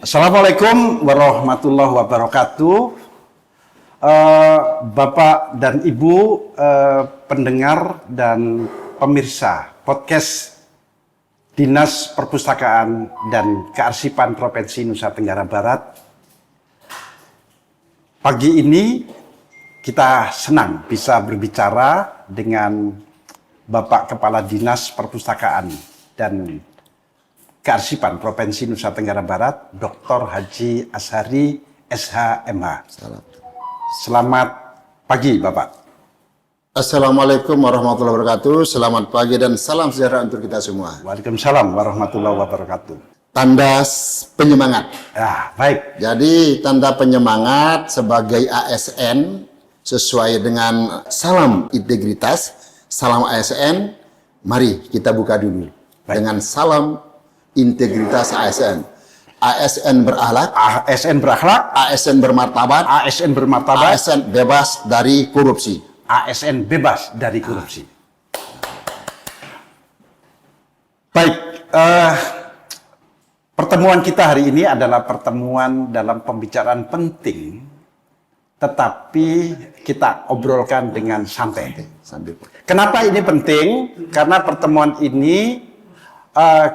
Assalamualaikum warahmatullahi wabarakatuh. Bapak dan Ibu pendengar dan pemirsa podcast Dinas Perpustakaan dan Kearsipan Provinsi Nusa Tenggara Barat. Pagi ini kita senang bisa berbicara dengan Bapak Kepala Dinas Perpustakaan dan Kearsipan Provinsi Nusa Tenggara Barat, Dr. Haji Ashari, SH.MH. Selamat pagi, Bapak. Assalamualaikum warahmatullahi wabarakatuh. Selamat pagi dan salam sejahtera untuk kita semua. Waalaikumsalam warahmatullahi wabarakatuh. Tanda penyemangat. Ya, baik. Jadi tanda penyemangat sebagai ASN sesuai dengan salam integritas, salam ASN. Mari kita buka dulu dengan salam integritas ASN. ASN berakhlak, ASN berakhlak, ASN bermartabat, ASN bermartabat, ASN bebas dari korupsi. ASN bebas dari korupsi. Baik, pertemuan kita hari ini adalah pertemuan dalam pembicaraan penting, tetapi kita obrolkan dengan santai. Kenapa ini penting? Karena pertemuan ini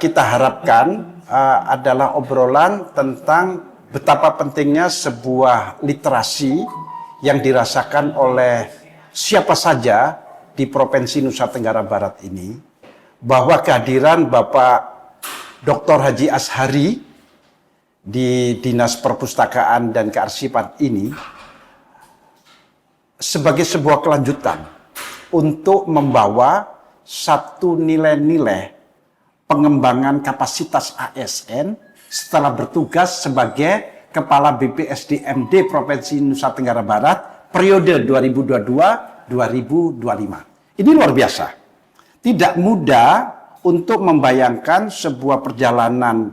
kita harapkan adalah obrolan tentang betapa pentingnya sebuah literasi yang dirasakan oleh siapa saja di Provinsi Nusa Tenggara Barat ini, bahwa kehadiran Bapak Dr. Haji Ashari di Dinas Perpustakaan dan Kearsipan ini sebagai sebuah kelanjutan untuk membawa satu nilai-nilai pengembangan kapasitas ASN setelah bertugas sebagai Kepala BPSDMD Provinsi Nusa Tenggara Barat periode 2022-2025. Ini luar biasa. Tidak mudah untuk membayangkan sebuah perjalanan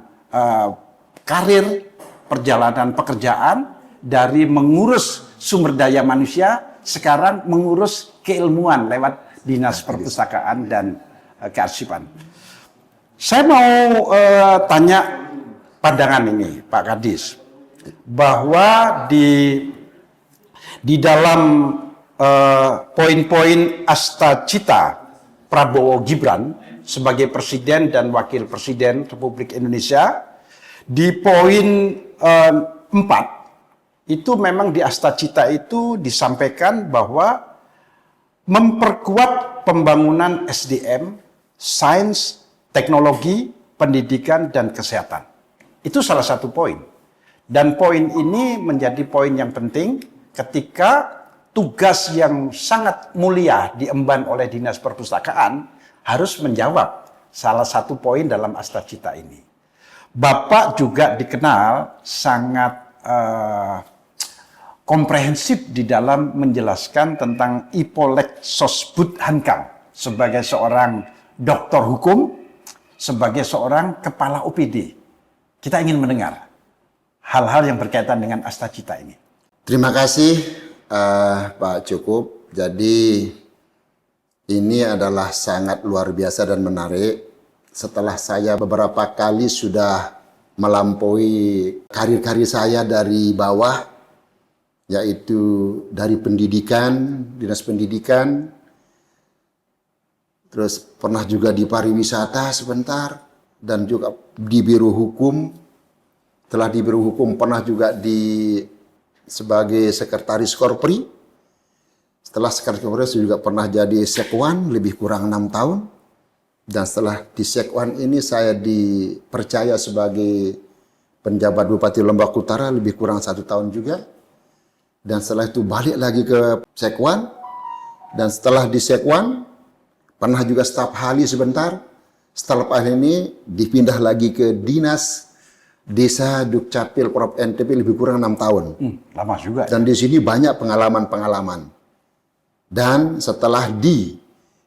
karir, perjalanan pekerjaan dari mengurus sumber daya manusia, sekarang mengurus keilmuan lewat Dinas Perpustakaan dan Kearsipan. Saya mau tanya pandangan ini, Pak Kadis, bahwa di dalam poin-poin Astacita Prabowo Gibran sebagai Presiden dan Wakil Presiden Republik Indonesia, di poin 4 itu memang di Astacita itu disampaikan bahwa memperkuat pembangunan SDM, sains, teknologi, pendidikan, dan kesehatan. Itu salah satu poin. Dan poin ini menjadi poin yang penting ketika tugas yang sangat mulia diemban oleh Dinas Perpustakaan harus menjawab salah satu poin dalam Astacita ini. Bapak juga dikenal sangat komprehensif di dalam menjelaskan tentang Ipolek Sosbud Hankam sebagai seorang doktor hukum, sebagai seorang kepala OPD. Kita ingin mendengar hal-hal yang berkaitan dengan Astacita ini. Terima kasih Pak Cukup. Jadi ini adalah sangat luar biasa dan menarik. Setelah saya beberapa kali sudah melampaui karir-karir saya dari bawah, yaitu dari pendidikan, dinas pendidikan, terus pernah juga di pariwisata sebentar, dan juga di Biro Hukum. Setelah di Biro Hukum pernah juga sebagai Sekretaris Korpri. Setelah Sekretaris Korpri juga pernah jadi Sekwan lebih kurang 6 tahun. Dan setelah di Sekwan ini saya dipercaya sebagai penjabat Bupati Lombok Utara lebih kurang 1 tahun juga. Dan setelah itu balik lagi ke Sekwan. Dan setelah di Sekwan pernah juga staf ahli sebentar. Setelah ahli ini dipindah lagi ke Dinas Desa Dukcapil Prop NTP lebih kurang 6 tahun. Lama juga. Dan di sini banyak pengalaman-pengalaman. Dan setelah di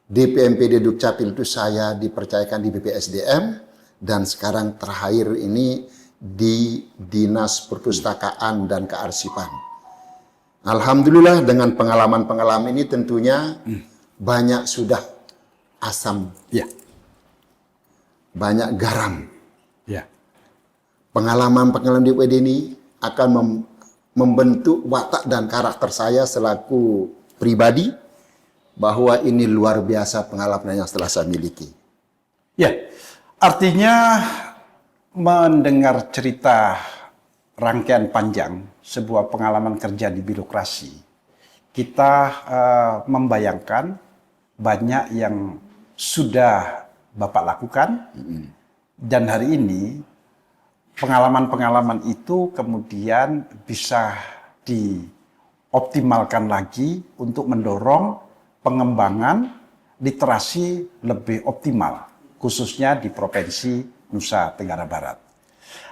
DPMPD Dukcapil itu saya dipercayakan di BPSDM. Dan sekarang terakhir ini di Dinas Perpustakaan dan Kearsipan. Alhamdulillah dengan pengalaman-pengalaman ini tentunya banyak sudah asam, Ya. banyak garam, Ya. pengalaman-pengalaman di UPD ini akan membentuk watak dan karakter saya selaku pribadi, bahwa ini luar biasa pengalaman yang telah saya miliki. Ya, artinya mendengar cerita rangkaian panjang sebuah pengalaman kerja di birokrasi, kita membayangkan banyak yang sudah Bapak lakukan, dan hari ini pengalaman-pengalaman itu kemudian bisa dioptimalkan lagi untuk mendorong pengembangan literasi lebih optimal, khususnya di Provinsi Nusa Tenggara Barat.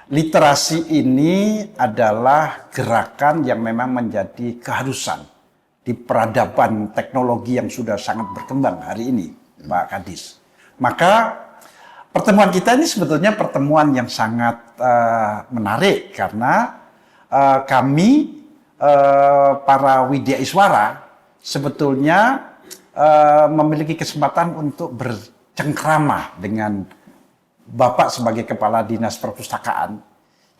Literasi ini adalah gerakan yang memang menjadi keharusan di peradaban teknologi yang sudah sangat berkembang hari ini, Pak Kadis. Maka pertemuan kita ini sebetulnya pertemuan yang sangat menarik, karena kami para Widya Iswara sebetulnya memiliki kesempatan untuk bercengkrama dengan Bapak sebagai Kepala Dinas Perpustakaan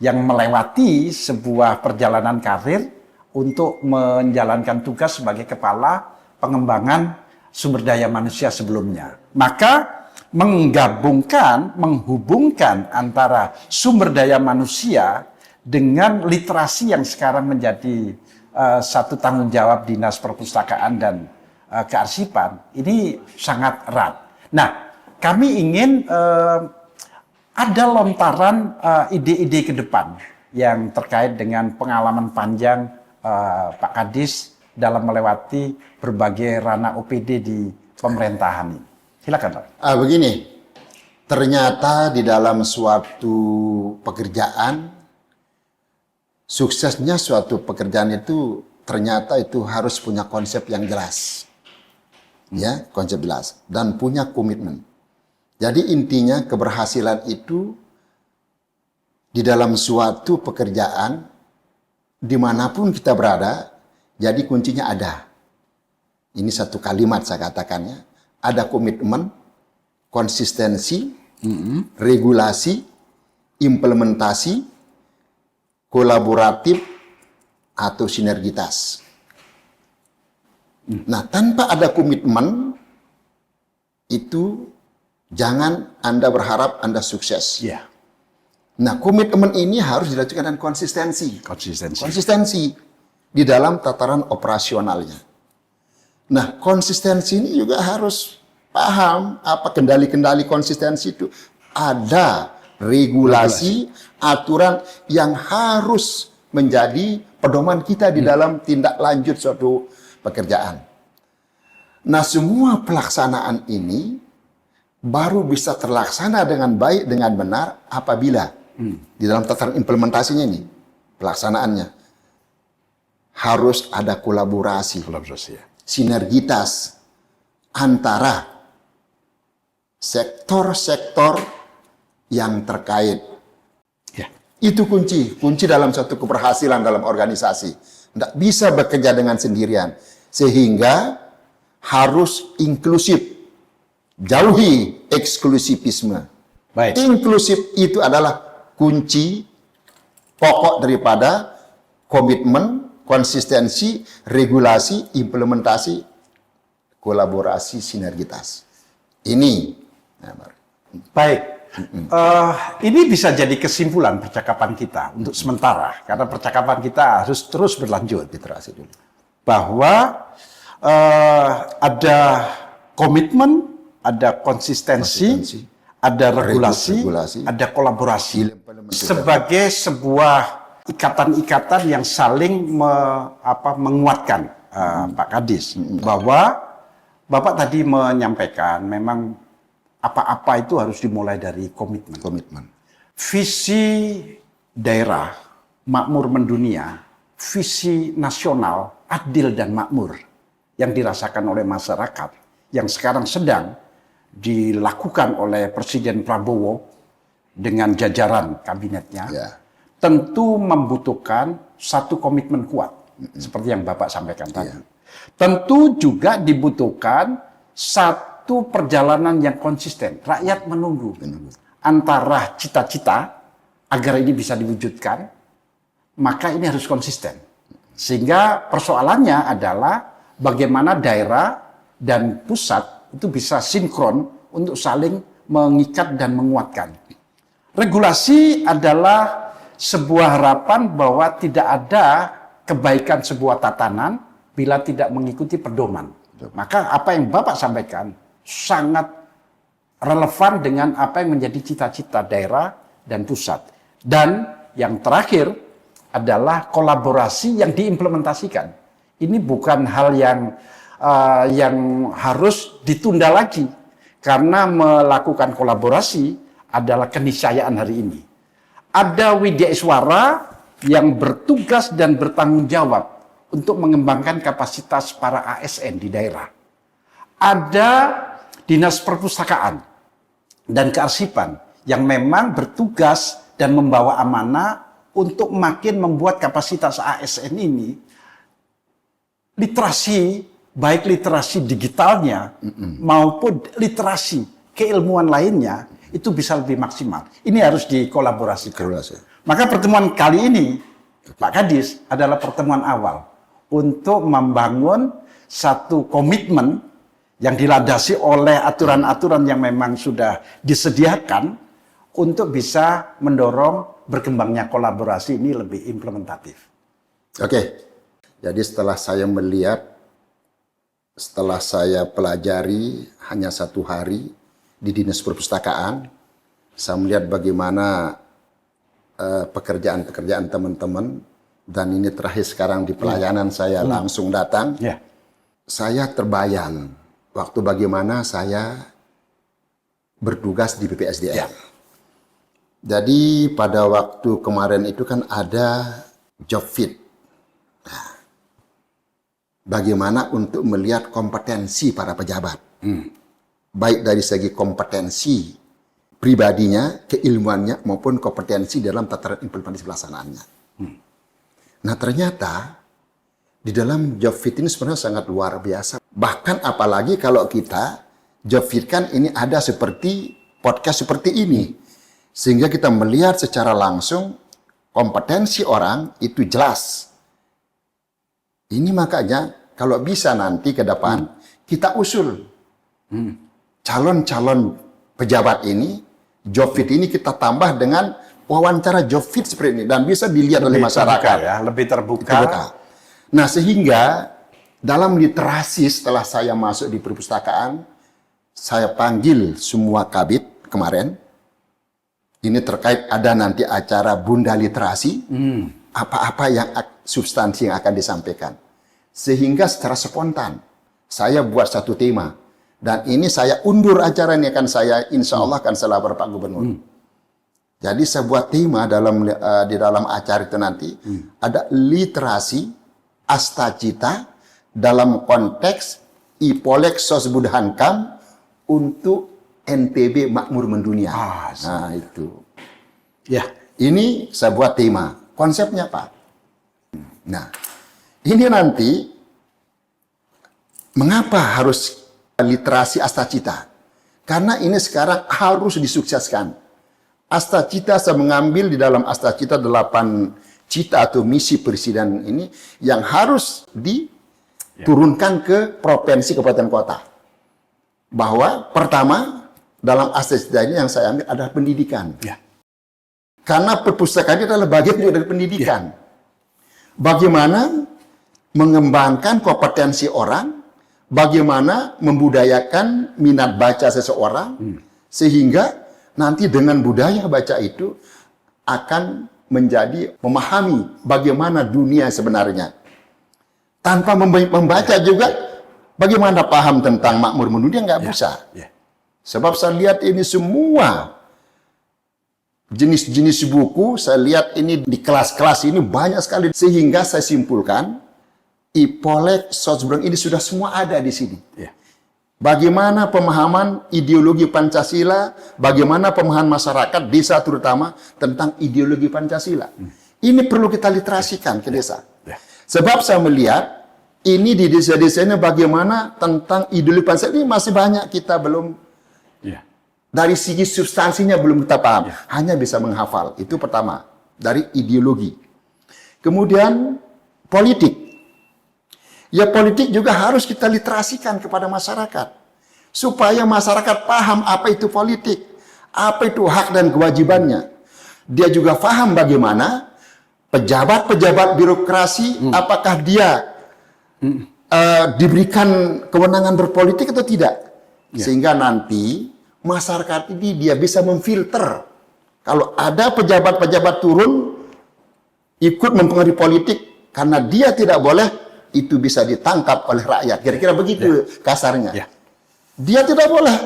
yang melewati sebuah perjalanan karir untuk menjalankan tugas sebagai Kepala Pengembangan Sumber Daya Manusia sebelumnya. Maka menghubungkan antara sumber daya manusia dengan literasi yang sekarang menjadi satu tanggung jawab Dinas Perpustakaan dan Kearsipan, ini sangat erat. Nah, kami ingin ada lontaran ide-ide ke depan yang terkait dengan pengalaman panjang Pak Kadis dalam melewati berbagai ranah OPD di pemerintahan ini. Silakan, Pak. Begini, ternyata di dalam suatu pekerjaan, suksesnya suatu pekerjaan itu ternyata itu harus punya konsep yang jelas. Ya, konsep jelas dan punya komitmen. Jadi intinya keberhasilan itu di dalam suatu pekerjaan dimanapun kita berada, jadi kuncinya ada. Ini satu kalimat saya katakannya. Ada komitmen, konsistensi, regulasi, implementasi, kolaboratif, atau sinergitas. Nah, tanpa ada komitmen, itu jangan Anda berharap Anda sukses. Ya. Nah, komitmen ini harus dilakukan dengan konsistensi. Konsistensi di dalam tataran operasionalnya. Nah, konsistensi ini juga harus paham apa kendali-kendali konsistensi itu. Ada regulasi, aturan yang harus menjadi pedoman kita di dalam tindak lanjut suatu pekerjaan. Nah, semua pelaksanaan ini baru bisa terlaksana dengan baik, dengan benar apabila di dalam tataran implementasinya ini, pelaksanaannya harus ada kolaborasi. Ya. Sinergitas antara sektor-sektor yang terkait. Ya. Itu kunci dalam suatu keberhasilan dalam organisasi. Tidak bisa bekerja dengan sendirian. Sehingga harus inklusif. Jauhi eksklusivisme. Baik. Inklusif itu adalah kunci pokok daripada komitmen, konsistensi, regulasi, implementasi, kolaborasi, sinergitas. Ini. Baik. Ini bisa jadi kesimpulan percakapan kita untuk sementara, karena percakapan kita harus terus berlanjut. Literasi dulu. Bahwa ada komitmen, ada konsistensi, ada regulasi, ada kolaborasi sebagai sebuah ikatan-ikatan yang saling menguatkan, Pak Kadis. Bahwa Bapak tadi menyampaikan memang apa-apa itu harus dimulai dari komitmen. Visi daerah makmur mendunia, visi nasional adil dan makmur yang dirasakan oleh masyarakat yang sekarang sedang dilakukan oleh Presiden Prabowo dengan jajaran kabinetnya, tentu membutuhkan satu komitmen kuat, seperti yang Bapak sampaikan tadi. Tentu juga dibutuhkan satu perjalanan yang konsisten. Rakyat menunggu antara cita-cita agar ini bisa diwujudkan, maka ini harus konsisten. Sehingga persoalannya adalah bagaimana daerah dan pusat itu bisa sinkron untuk saling mengikat dan menguatkan. Regulasi adalah sebuah harapan bahwa tidak ada kebaikan sebuah tatanan bila tidak mengikuti pedoman. Maka apa yang Bapak sampaikan sangat relevan dengan apa yang menjadi cita-cita daerah dan pusat. Dan yang terakhir adalah kolaborasi yang diimplementasikan. Ini bukan hal yang harus ditunda lagi, karena melakukan kolaborasi adalah keniscayaan hari ini. Ada Widya Iswara yang bertugas dan bertanggung jawab untuk mengembangkan kapasitas para ASN di daerah. Ada Dinas Perpustakaan dan Kearsipan yang memang bertugas dan membawa amanah untuk makin membuat kapasitas ASN ini literasi, baik literasi digitalnya maupun literasi keilmuan lainnya itu bisa lebih maksimal. Ini harus dikolaborasikan. Maka pertemuan kali ini, Pak Kadis, adalah pertemuan awal untuk membangun satu komitmen yang dilandasi oleh aturan-aturan yang memang sudah disediakan untuk bisa mendorong berkembangnya kolaborasi ini lebih implementatif. Oke, jadi setelah saya melihat, setelah saya pelajari hanya 1 hari di Dinas Perpustakaan, saya melihat bagaimana pekerjaan-pekerjaan teman-teman, dan ini terakhir sekarang di pelayanan saya langsung datang. Saya terbayang waktu bagaimana saya bertugas di BPSDM. Jadi pada waktu kemarin itu kan ada job fit. Nah, bagaimana untuk melihat kompetensi para pejabat. Baik dari segi kompetensi pribadinya, keilmuannya, maupun kompetensi dalam tataran implementasi pelaksanaannya. Nah ternyata di dalam job fit ini sebenarnya sangat luar biasa. Bahkan apalagi kalau kita job fit kan ini ada seperti podcast seperti ini. Sehingga kita melihat secara langsung kompetensi orang itu jelas. Ini makanya kalau bisa nanti ke depan kita usul calon-calon pejabat ini, job fit ini kita tambah dengan wawancara job fit seperti ini dan bisa dilihat oleh masyarakat. Lebih terbuka. Nah, sehingga dalam literasi setelah saya masuk di perpustakaan, saya panggil semua kabit kemarin. Ini terkait ada nanti acara Bunda Literasi, apa-apa yang substansi yang akan disampaikan. Sehingga secara spontan, saya buat satu tema. Dan ini saya undur acara ini, akan saya insya Allah akan saya lapor Pak Gubernur. Jadi saya buat tema di dalam acara itu nanti, ada literasi astacita dalam konteks Ipolek Sosbudhankam untuk NTB makmur mendunia. Nah itu. Ya, ini saya buat tema. Konsepnya Pak. Nah, ini nanti mengapa harus literasi astacita? Karena ini sekarang harus disukseskan. Astacita saya mengambil di dalam astacita 8 cita atau misi presiden ini yang harus diturunkan ke provinsi, kabupaten, kota. Bahwa pertama dalam astacita ini yang saya ambil adalah pendidikan. Karena perpustakaan itu adalah bagian juga dari pendidikan. Bagaimana mengembangkan kompetensi orang, bagaimana membudayakan minat baca seseorang, sehingga nanti dengan budaya baca itu akan menjadi memahami bagaimana dunia sebenarnya. Tanpa membaca juga, bagaimana paham tentang makmur mendunia, nggak bisa. Sebab saya lihat ini semua jenis-jenis buku, saya lihat ini di kelas-kelas ini banyak sekali. Sehingga saya simpulkan, Ipolek Sosbudhankam ini sudah semua ada di sini. Bagaimana pemahaman ideologi Pancasila, bagaimana pemahaman masyarakat desa terutama tentang ideologi Pancasila. Ini perlu kita literasikan ke desa. Sebab saya melihat ini di desa-desa ini bagaimana tentang ideologi Pancasila ini masih banyak kita belum Dari segi substansinya belum kita paham, hanya bisa menghafal. Itu pertama, dari ideologi. Kemudian politik. Ya politik juga harus kita literasikan kepada masyarakat. Supaya masyarakat paham apa itu politik, apa itu hak dan kewajibannya. Dia juga paham bagaimana pejabat-pejabat birokrasi, apakah dia diberikan kewenangan berpolitik atau tidak. Sehingga nanti masyarakat ini dia bisa memfilter. Kalau ada pejabat-pejabat turun ikut mempengaruhi politik karena dia tidak boleh, itu bisa ditangkap oleh rakyat. Kira-kira begitu kasarnya. Dia tidak boleh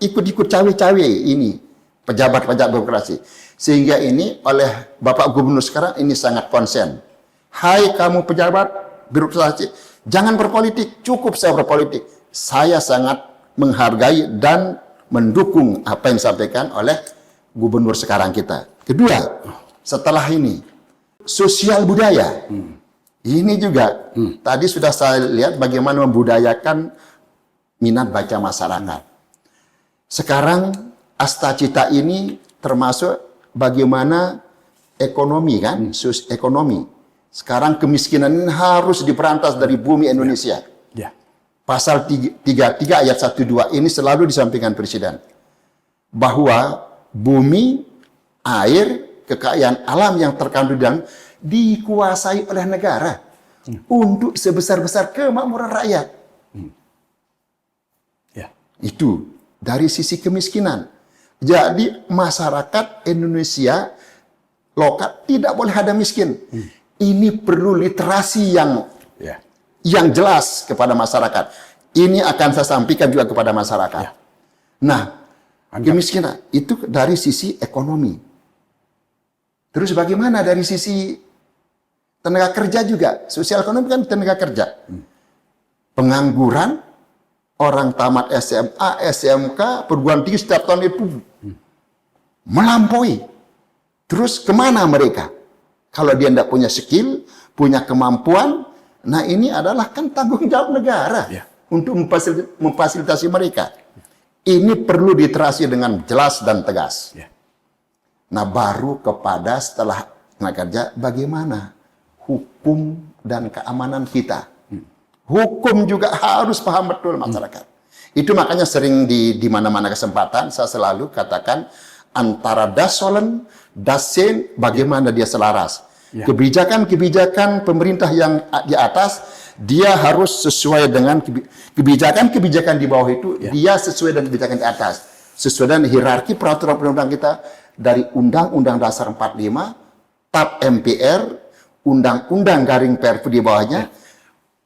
ikut-ikut cawe-cawe ini pejabat-pejabat birokrasi. Sehingga ini oleh Bapak Gubernur sekarang ini sangat konsen. Hai kamu pejabat birokrasi, jangan berpolitik, cukup saya berpolitik. Saya sangat menghargai dan mendukung apa yang disampaikan oleh gubernur sekarang kita. Kedua, setelah ini, sosial budaya. Ini juga, tadi sudah saya lihat bagaimana membudayakan minat baca masyarakat. Sekarang Astacita ini termasuk bagaimana ekonomi kan, ekonomi. Sekarang kemiskinan ini harus diberantas dari bumi Indonesia. Pasal 33 ayat 1-2 ini selalu disampaikan Presiden. Bahwa bumi, air, kekayaan alam yang terkandung dalam dikuasai oleh negara untuk sebesar-besar kemakmuran rakyat. Itu dari sisi kemiskinan. Jadi masyarakat Indonesia lokal tidak boleh ada miskin. Ini perlu literasi yang jelas kepada masyarakat. Ini akan saya sampaikan juga kepada masyarakat. Nah, kemiskinan itu dari sisi ekonomi. Terus bagaimana dari sisi tenaga kerja juga? Sosial ekonomi kan tenaga kerja. Pengangguran, orang tamat SMA, SMK, perguruan tinggi setiap tahun itu melampaui. Terus kemana mereka? Kalau dia tidak punya skill, punya kemampuan, nah ini adalah kan tanggung jawab negara untuk memfasilitasi mereka. Ini perlu literasi dengan jelas dan tegas. Nah baru kepada setelah tenaga kerja, bagaimana hukum dan keamanan kita. Hukum juga harus paham betul masyarakat. Itu makanya sering di mana-mana kesempatan saya selalu katakan antara dasolen, dasen, bagaimana dia selaras. Kebijakan-kebijakan pemerintah yang di atas, dia harus sesuai dengan kebijakan-kebijakan di bawah itu, dia sesuai dengan kebijakan di atas. Sesuai dengan hierarki peraturan perundang kita dari Undang-Undang Dasar 45, TAP MPR, Undang-Undang Garing Perpu di bawahnya,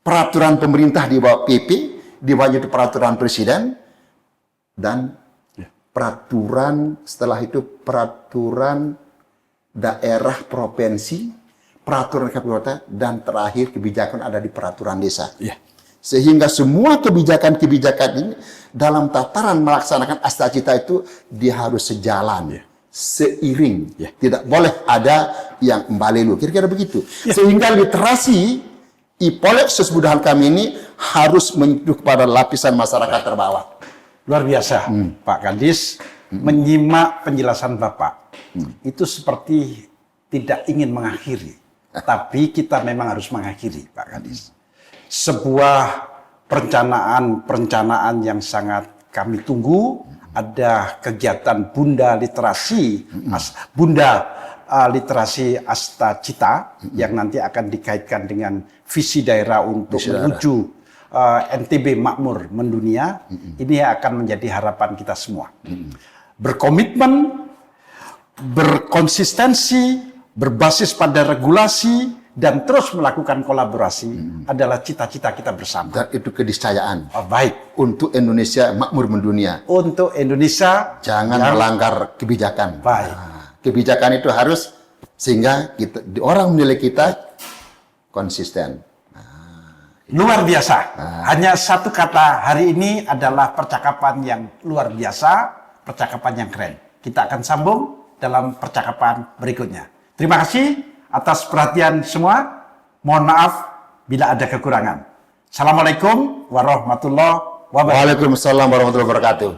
peraturan pemerintah di bawah PP, di bawahnya itu peraturan presiden, dan peraturan setelah itu peraturan daerah provinsi, peraturan kabupaten, dan terakhir kebijakan ada di peraturan desa. Sehingga semua kebijakan-kebijakan ini dalam tataran melaksanakan Astacita itu dia harus sejalan, seiring. Tidak boleh ada yang membalelu. Kira-kira begitu. Sehingga literasi IPOLEK Sesbudahan kami ini harus menyentuh kepada lapisan masyarakat terbawah. Luar biasa, Pak Kadis. Menyimak penjelasan Bapak, itu seperti tidak ingin mengakhiri. Tapi kita memang harus mengakhiri, Pak Kadis. Sebuah perencanaan yang sangat kami tunggu, ada kegiatan Bunda Literasi, Literasi Astacita, yang nanti akan dikaitkan dengan visi daerah untuk menuju NTB makmur mendunia. Ini akan menjadi harapan kita semua. Berkomitmen, berkonsistensi, berbasis pada regulasi, dan terus melakukan kolaborasi adalah cita-cita kita bersama. Dan itu keniscayaan. Baik. Untuk Indonesia makmur mendunia. Untuk Indonesia jangan melanggar kebijakan. Baik. Kebijakan itu harus sehingga orang menilai kita konsisten. Luar biasa. Hanya satu kata hari ini adalah percakapan yang luar biasa, percakapan yang keren. Kita akan sambung dalam percakapan berikutnya. Terima kasih atas perhatian semua. Mohon maaf bila ada kekurangan. Assalamualaikum warahmatullahi wabarakatuh. Waalaikumsalam warahmatullahi wabarakatuh.